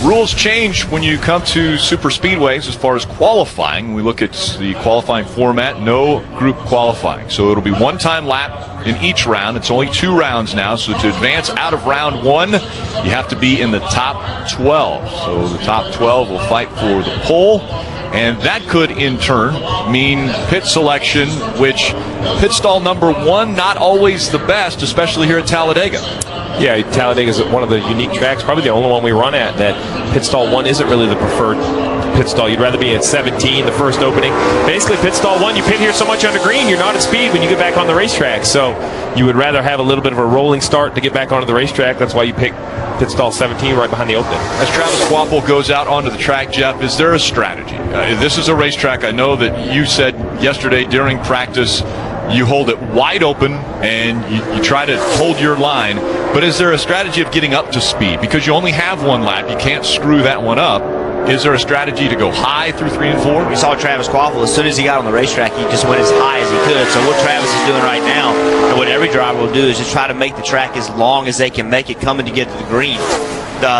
Rules change when you come to super speedways as far as qualifying. We look at the qualifying format, no group qualifying. So it'll be one-time lap in each round. It's only 2 rounds now, so to advance out of round 1, you have to be in the top 12. So the top 12 will fight for the pole, and that could in turn mean pit selection, which pit stall number 1, not always the best, especially here at Talladega. Yeah, Talladega is one of the unique tracks, probably the only one we run at, that pit stall 1 isn't really the preferred pit stall. You'd rather be at 17, the first opening. Basically, pit stall 1, you pit here so much under green, you're not at speed when you get back on the racetrack. So you would rather have a little bit of a rolling start to get back onto the racetrack. That's why you pick pit stall 17 right behind the opening. As Travis Quapple goes out onto the track, Jeff, is there a strategy? This is a racetrack. I know that you said yesterday during practice you hold it wide open and you try to hold your line, but is there a strategy of getting up to speed? Because you only have 1 lap, you can't screw that one up. Is there a strategy to go high through 3 and 4? We saw Travis Quapple, as soon as he got on the racetrack, he just went as high as he could. So what Travis is doing right now, and what every driver will do, is just try to make the track as long as they can make it coming to get to the green.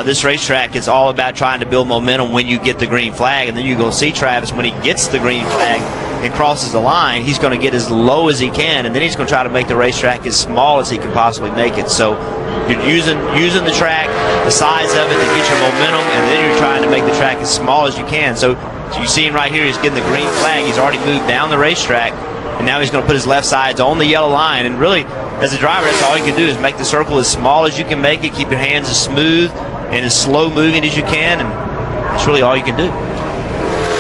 This racetrack is all about trying to build momentum when you get the green flag, and then you're going to see Travis, when he gets the green flag and crosses the line, he's going to get as low as he can, and then he's going to try to make the racetrack as small as he can possibly make it. So you're using the track, the size of it, to get your momentum, and then you're trying to make the track as small as you can. So you see him right here, he's getting the green flag. He's already moved down the racetrack, and now he's going to put his left sides on the yellow line. And really, as a driver, that's all you can do, is make the circle as small as you can make it, keep your hands as smooth and as slow moving as you can, and that's really all you can do.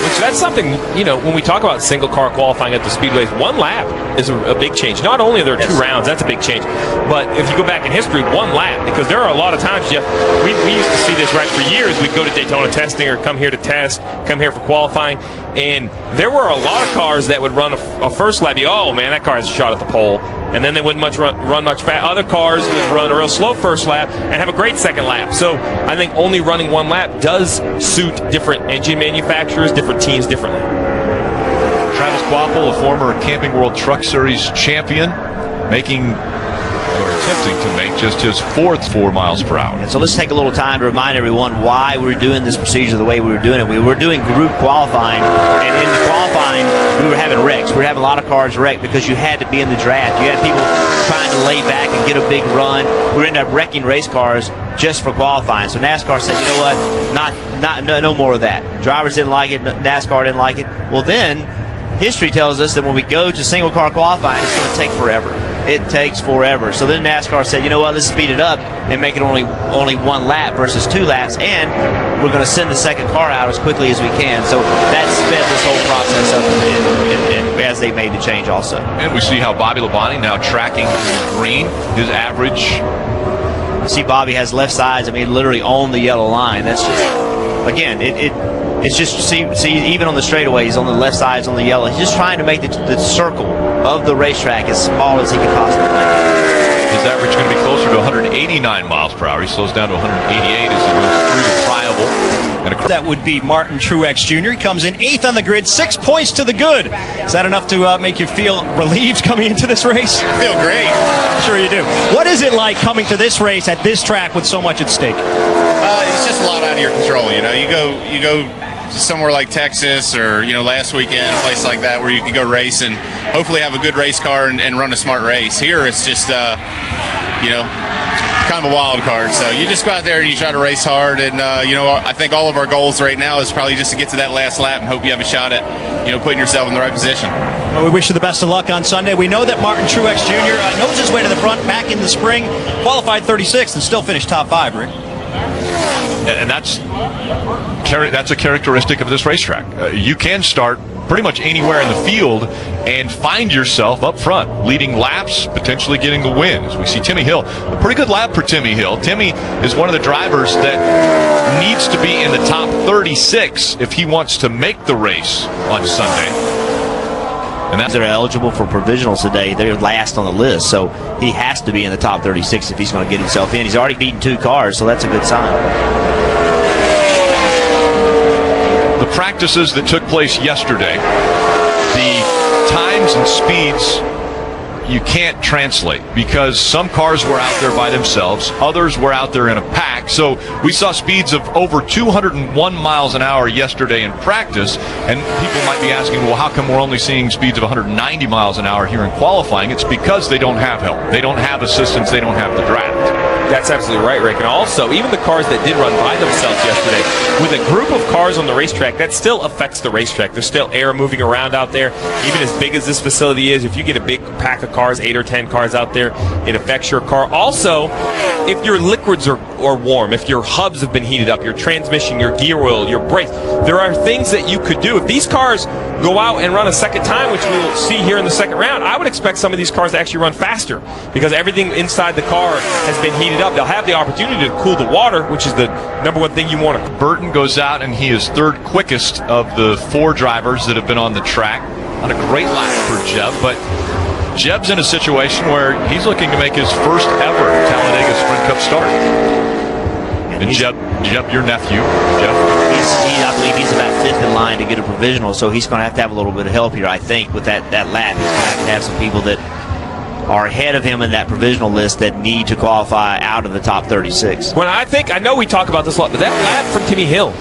Which, that's something, you know, when we talk about single car qualifying at the speedways, 1 lap is a big change. Not only are there 2 rounds, that's a big change, but if you go back in history, 1 lap, because there are a lot of times, Jeff, we used to see this right for years. We'd go to Daytona testing or come here to test, come here for qualifying, and there were a lot of cars that would run a first lap. Oh man, that car has a shot at the pole, and then they wouldn't run much fast. Other cars would run a real slow first lap and have a great second lap. So I think only running 1 lap does suit different engine manufacturers, different teams differently. Travis Quapple, a former Camping World Truck Series champion, attempting to make just his 4th 4 miles per hour. And so let's take a little time to remind everyone why we're doing this procedure the way we were doing it. We were doing group qualifying, and in the qualifying, we were having wrecks. We were having a lot of cars wrecked because you had to be in the draft. You had people trying to lay back and get a big run. We ended up wrecking race cars just for qualifying. So NASCAR said, you know what, no more of that. Drivers didn't like it, NASCAR didn't like it. Well, then history tells us that when we go to single car qualifying, it's going to take forever. It takes forever. So then NASCAR said, you know what, let's speed it up and make it only 1 lap versus 2 laps, and we're going to send the second car out as quickly as we can. So that sped this whole process up as they made the change also. And we see how Bobby Labonte now tracking green, his average. See, Bobby has left sides, I mean, literally on the yellow line. That's just, again, it's just, see, even on the straightaways, on the left sides, on the yellow, he's just trying to make the circle of the racetrack as small as he can possibly make it. His average is going to be closer to 189 miles per hour. He slows down to 188 as he goes through the Friable. That would be Martin Truex Jr. He comes in 8th on the grid, 6 points to the good. Is that enough to make you feel relieved coming into this race? I feel great. I'm sure you do. What is it like coming to this race at this track with so much at stake? It's just a lot out of your control. You know, you go to somewhere like Texas or, you know, last weekend, a place like that where you can go race and hopefully have a good race car and run a smart race. Here it's just, you know, kind of a wild card. So you just go out there and you try to race hard. And, you know, I think all of our goals right now is probably just to get to that last lap and hope you have a shot at, you know, putting yourself in the right position. Well, we wish you the best of luck on Sunday. We know that Martin Truex Jr. Knows his way to the front back in the spring, qualified 36th and still finished top 5, Rick. And that's a characteristic of this racetrack. You can start pretty much anywhere in the field and find yourself up front, leading laps, potentially getting the win. As we see Timmy Hill, a pretty good lap for Timmy Hill. Timmy is one of the drivers that needs to be in the top 36 if he wants to make the race on Sunday. And they're eligible for provisionals today. They're last on the list, so he has to be in the top 36 if he's going to get himself in. He's already beaten 2 cars, so that's a good sign. The practices that took place yesterday, the times and speeds you can't translate because some cars were out there by themselves, others were out there in a pack. So we saw speeds of over 201 miles an hour yesterday in practice, and people might be asking, well, how come we're only seeing speeds of 190 miles an hour here in qualifying? It's because they don't have help. They don't have assistance. They don't have the draft. That's absolutely right, Rick. And also, even the cars that did run by themselves yesterday, with a group of cars on the racetrack, that still affects the racetrack. There's still air moving around out there. Even as big as this facility is, if you get a big pack of cars, 8 or 10 cars out there, it affects your car. Also, if your liquids are warm, if your hubs have been heated up, your transmission, your gear oil, your brakes, there are things that you could do. If these cars go out and run a second time, which we'll see here in the second round, I would expect some of these cars to actually run faster because everything inside the car has been heated up. They'll have the opportunity to cool the water, which is the number one thing you want to. Burton goes out, and he is third quickest of the 4 drivers that have been on the track. Not a great lap for Jeb, but Jeb's in a situation where he's looking to make his first ever Talladega Sprint Cup start. And Jeb, your nephew, Jeff. I believe he's about 5th in line to get a provisional, so he's going to have a little bit of help here, I think, with that lap. He's going to have some people that are ahead of him in that provisional list that need to qualify out of the top 36. Well, I know we talk about this a lot, but that lap from Timmy Hill,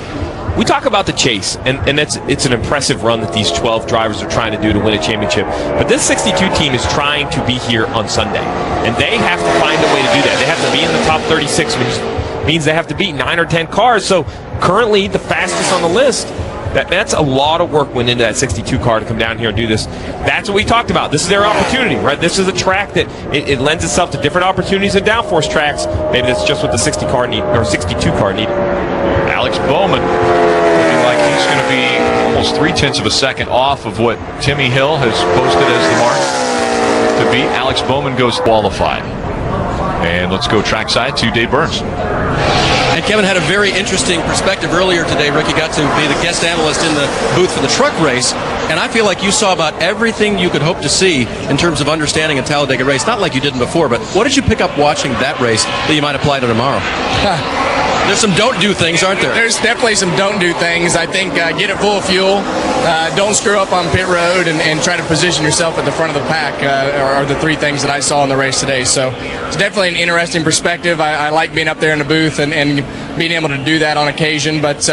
we talk about the chase, and it's an impressive run that these 12 drivers are trying to do to win a championship. But this 62 team is trying to be here on Sunday, and they have to find a way to do that. They have to be in the top 36, which means they have to beat 9 or 10 cars. So currently the fastest on the list. That's a lot of work went into that 62 car to come down here and do this. That's what we talked about. This is their opportunity, right? This is a track that it lends itself to different opportunities than downforce tracks. Maybe that's just what the 60 car need, or 62 car needed. Alex Bowman looking like he's going to be almost 0.3 of a second off of what Timmy Hill has posted as the mark to beat. Alex Bowman goes qualified. And let's go trackside to Dave Burns. And Kevin had a very interesting perspective earlier today. Ricky got to be the guest analyst in the booth for the truck race, and I feel like you saw about everything you could hope to see in terms of understanding a Talladega race. Not like you didn't before, but what did you pick up watching that race that you might apply to tomorrow? There's some don't-do things, aren't there? There's definitely some don't-do things. I think get it full of fuel. Don't screw up on pit road and try to position yourself at the front of the pack are the 3 things that I saw in the race today. So it's definitely an interesting perspective. I like being up there in the booth and being able to do that on occasion, but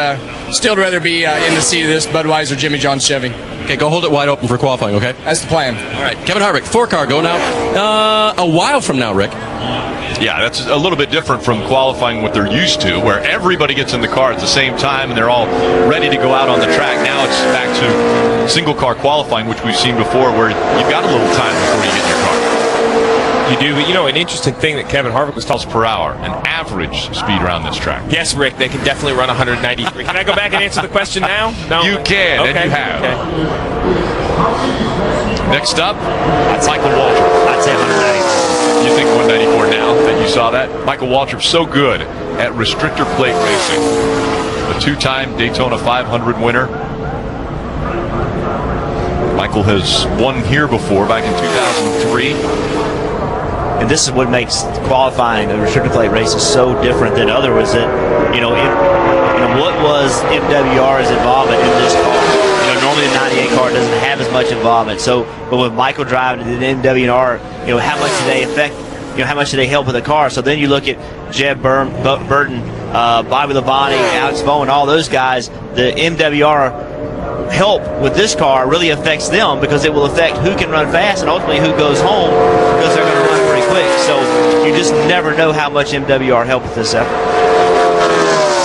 still rather be in the seat of this Budweiser Jimmy John's Chevy. Okay, go hold it wide open for qualifying, okay? That's the plan. All right, Kevin Harvick, 4-car going out a while from now, Rick. Yeah, that's a little bit different from qualifying what they're used to, where everybody gets in the car at the same time and they're all ready to go out on the track. Now it's back to single car qualifying, which we've seen before, where you've got a little time before you get in your car. You do, but you know, an interesting thing that Kevin Harvick was Miles per hour, an average speed around this track. Yes, Rick, they can definitely run 193. Can I go back and answer the question now? No? You can, okay. and you have. Okay. Next up, that's Michael Waltrip. I'd say 194. You think 194 now that you saw that? Michael Waltrip so good at restrictor plate racing. A 2-time Daytona 500 winner. Michael has won here before, back in 2003. And this is what makes qualifying a restrictor plate races so different than other was that, what was MWR's involvement in this car? Normally the 98 car doesn't have as much involvement. So, but with Michael driving the MWR, how much do they affect? How much do they help with the car? So then you look at Jeb Burton, Bobby Labonte, Alex Bowman, all those guys. The MWR help with this car really affects them because it will affect who can run fast and ultimately who goes home because they're going to run pretty quick. So you just never know how much MWR helped with this effort.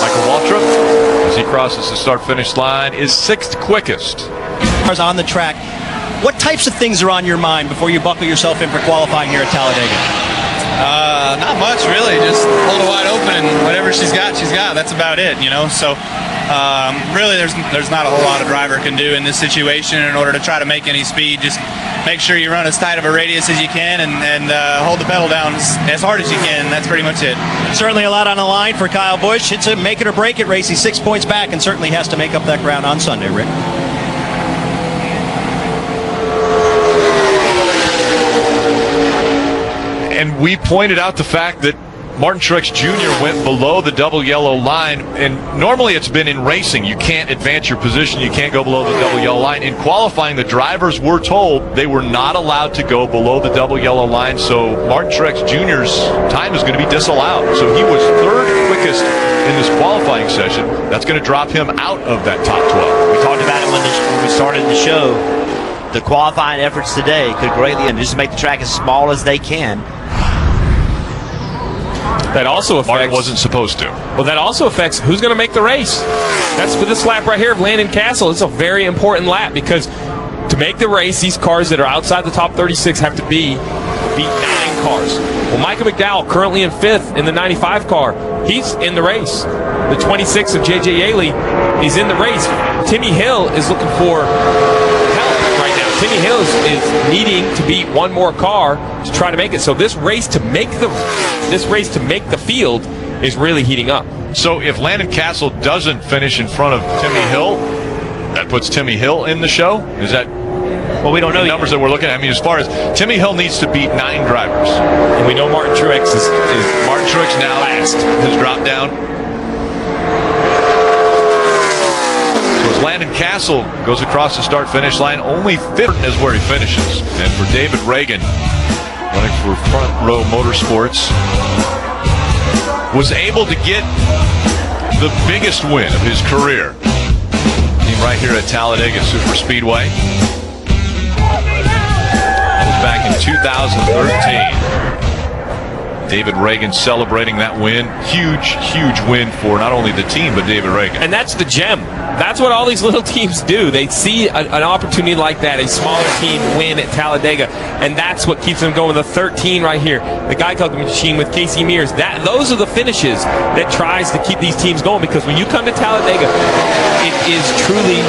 Michael Waltrip, as he crosses the start-finish line, is 6th quickest. Cars on the track. What types of things are on your mind before you buckle yourself in for qualifying here at Talladega? Not much, really. Just hold it wide open, and whatever she's got. That's about it, So really, there's not a whole lot a driver can do in this situation in order to try to make any speed. Just make sure you run as tight of a radius as you can and hold the pedal down as hard as you can. That's pretty much it. Certainly a lot on the line for Kyle Busch. It's a make it or break it race. He's 6 points back and certainly has to make up that ground on Sunday, Rick. And we pointed out the fact that Martin Truex Jr. went below the double yellow line, and normally it's been in racing. You can't advance your position. You can't go below the double yellow line. In qualifying, the drivers were told they were not allowed to go below the double yellow line, so Martin Truex Jr.'s time is going to be disallowed. So he was third quickest in this qualifying session. That's going to drop him out of that top 12. We talked about it when we started the show. The qualifying efforts today could greatly, and just make the track as small as they can. That also affects. Martin wasn't supposed to. Well, that also affects who's going to make the race. That's for this lap right here of Landon Castle. It's a very important lap because to make the race, these cars that are outside the top 36 have to beat 9 cars. Well, Michael McDowell, currently in 5th in the 95 car, he's in the race. The 26 of J.J. Yaley, he's in the race. Timmy Hill is looking for help right now. Timmy Hill is needing to beat one more car to try to make it. So this race to make the field is really heating up. So if Landon Castle doesn't finish in front of Timmy Hill, that puts Timmy Hill in the show? Is that? Well, we don't know the numbers that we're looking at. I mean, as far as Timmy Hill needs to beat 9 drivers. And we know Martin Truex is Martin Truex now last. Has dropped down. So as Landon Castle goes across the start-finish line, only 5th is where he finishes. And for David Reagan, running for Front Row Motorsports, was able to get the biggest win of his career. Team right here at Talladega Super Speedway. That was back in 2013. David Reagan celebrating that win. Huge, huge win for not only the team, but David Reagan. And that's the gem. That's what all these little teams do. They see an opportunity like that, a smaller team win at Talladega, and that's what keeps them going. The 13 right here, the Geico machine with Casey Mears. Those are the finishes that tries to keep these teams going, because when you come to Talladega, it is truly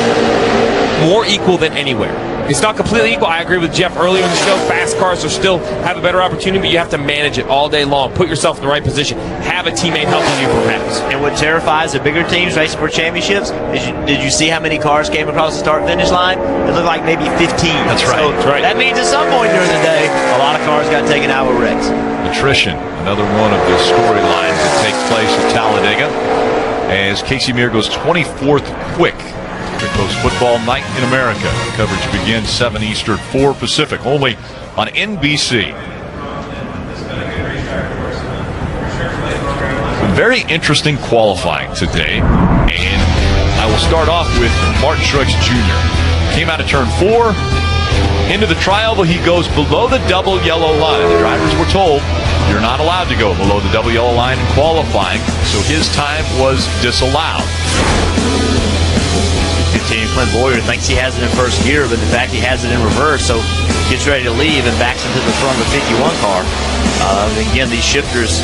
more equal than anywhere. It's not completely equal. I agree with Jeff earlier in the show. Fast cars are still have a better opportunity, but you have to manage it all day long. Put yourself in the right position. Have a teammate helping you perhaps. And what terrifies the bigger teams racing for championships is did you see how many cars came across the start-finish line? It looked like maybe 15. That's right. So that's right. That means at some point during the day, a lot of cars got taken out with wrecks. Attrition, another one of the storylines that take place at Talladega, as Casey Mears goes 24th quick. Post Football Night in America. Coverage begins 7 Eastern, 4 Pacific, only on NBC. Very interesting qualifying today, and I will start off with Martin Truex Jr. Came out of turn 4 into the trioval. He goes below the double yellow line. The drivers were told you're not allowed to go below the double yellow line in qualifying, so his time was disallowed. Clint Boyer thinks he has it in first gear, but in fact he has it in reverse, so gets ready to leave and backs into the front of the 51 car. Again, these shifters,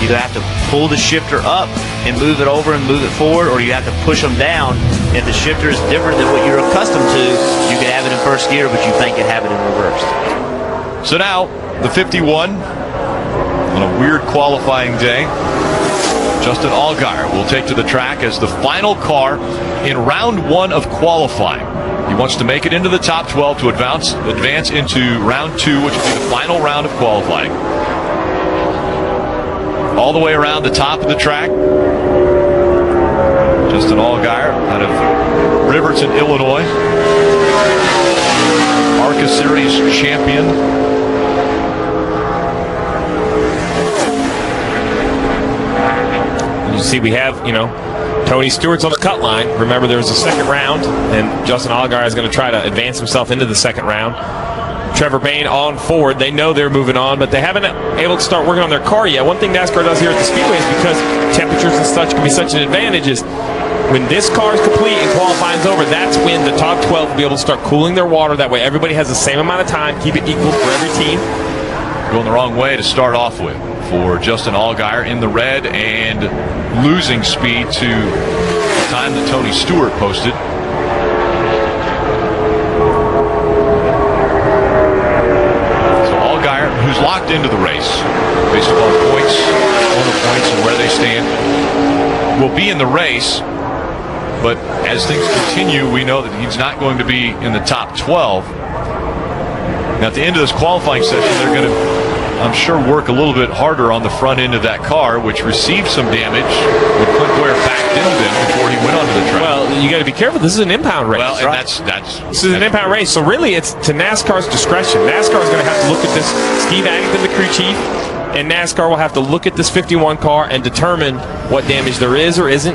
you either have to pull the shifter up and move it over and move it forward, or you have to push them down. If the shifter is different than what you're accustomed to, you can have it in first gear, but you think you have it in reverse. So now, the 51, on a weird qualifying day, Justin Allgaier will take to the track as the final car in round 1 of qualifying. He wants to make it into the top 12 to advance into round 2, which will be the final round of qualifying. All the way around the top of the track, Justin Allgaier out of Riverton, Illinois. ARCA Series champion. You see we have, Tony Stewart's on the cut line. Remember, there was a second round, and Justin Allgaier is going to try to advance himself into the second round. Trevor Bayne on forward. They know they're moving on, but they haven't been able to start working on their car yet. One thing NASCAR does here at the Speedways, because temperatures and such can be such an advantage, is when this car is complete and qualifying's over, that's when the top 12 will be able to start cooling their water. That way everybody has the same amount of time, keep it equal for every team. Going the wrong way to start off with for Justin Allgaier in the red and losing speed to the time that Tony Stewart posted. So Allgaier, who's locked into the race based upon points, owner points, and where they stand, will be in the race. But as things continue, we know that he's not going to be in the top 12. Now, at the end of this qualifying session, they're going to I'm sure, work a little bit harder on the front end of that car, which received some damage when Clint Boyer backed into them before he went onto the track. Well, you got to be careful. This is an impound race. Well, and right? this is an impound race. So really, it's to NASCAR's discretion. NASCAR is going to have to look at this. Steve Addington, the crew chief, and NASCAR will have to look at this 51 car and determine what damage there is or isn't.